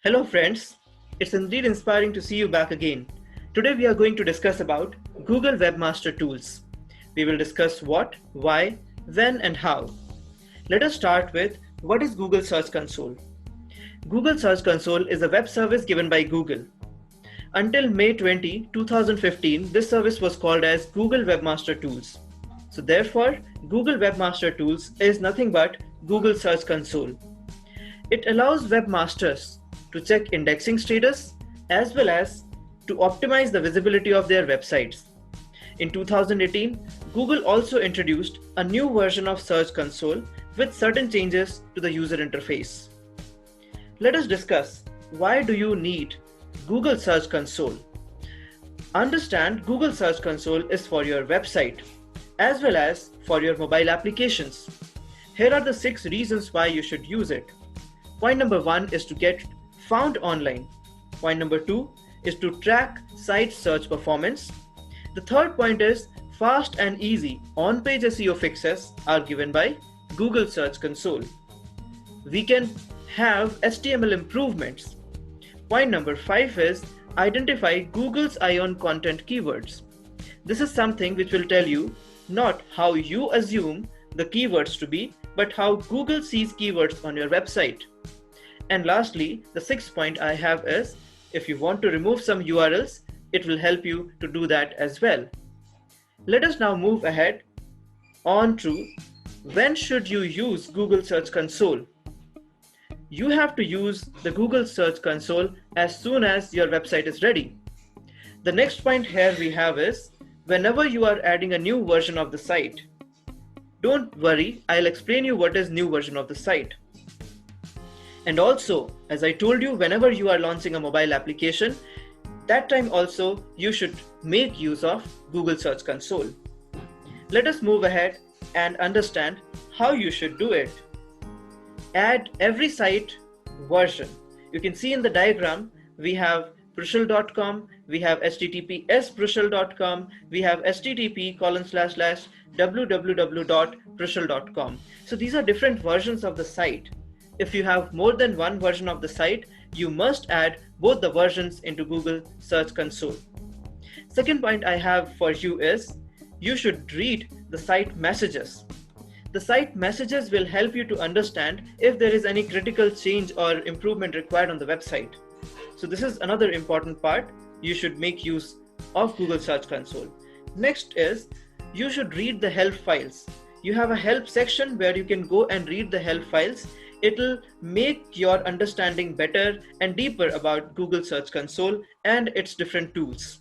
Hello friends, it's indeed inspiring to see you back again. Today we are going to discuss about Google Webmaster Tools. We will discuss what, why, when and how. Let us start with what is Google Search Console. Google Search Console is a web service given by Google. Until May 2015, this service was called as Google Webmaster Tools. So therefore, Google Webmaster Tools is nothing but Google Search Console. It allows webmasters to check indexing status as well as to optimize the visibility of their websites. In 2018, Google also introduced a new version of Search Console with certain changes to the user interface. Let us discuss why do you need Google Search Console. Understand Google Search Console is for your website as well as for your mobile applications. Here are the 6 reasons why you should use it. Point number 1 is to get found online. Point number 2 is to track site search performance. The third point is fast and easy on-page SEO fixes are given by Google Search Console. We can have HTML improvements. Point number 5 is identify Google's eye on content keywords. This is something which will tell you not how you assume the keywords to be, but how Google sees keywords on your website. And lastly, the 6th point I have is if you want to remove some URLs, it will help you to do that as well. Let us now move ahead on to when should you use Google Search Console. You have to use the Google Search Console as soon as your website is ready. The next point here we have is whenever you are adding a new version of the site. Don't worry, I'll explain you what is new version of the site. And also, as I told you, whenever you are launching a mobile application, that time also you should make use of Google Search Console. Let us move ahead and understand how you should do it. Add every site version. You can see in the diagram, we have Prushal.com, we have https://Prushal.com, we have http://www.prushal.com. So these are different versions of the site. If you have more than one version of the site, you must add both the versions into Google Search Console. Second point I have for you is you should read the site messages. The site messages will help you to understand if there is any critical change or improvement required on the website. So this is another important part. You should make use of Google Search Console. Next is you should read the help files. You have a help section where you can go and read the help files. It'll make your understanding better and deeper about Google Search Console and its different tools.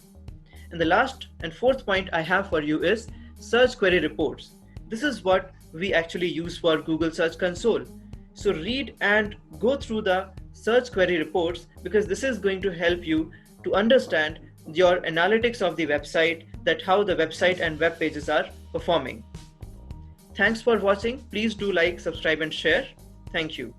And the last and 4th point I have for you is search query reports. This is what we actually use for Google Search Console. So read and go through the search query reports because this is going to help you to understand your analytics of the website, that how the website and web pages are performing. Thanks for watching. Please do like, subscribe and share. Thank you.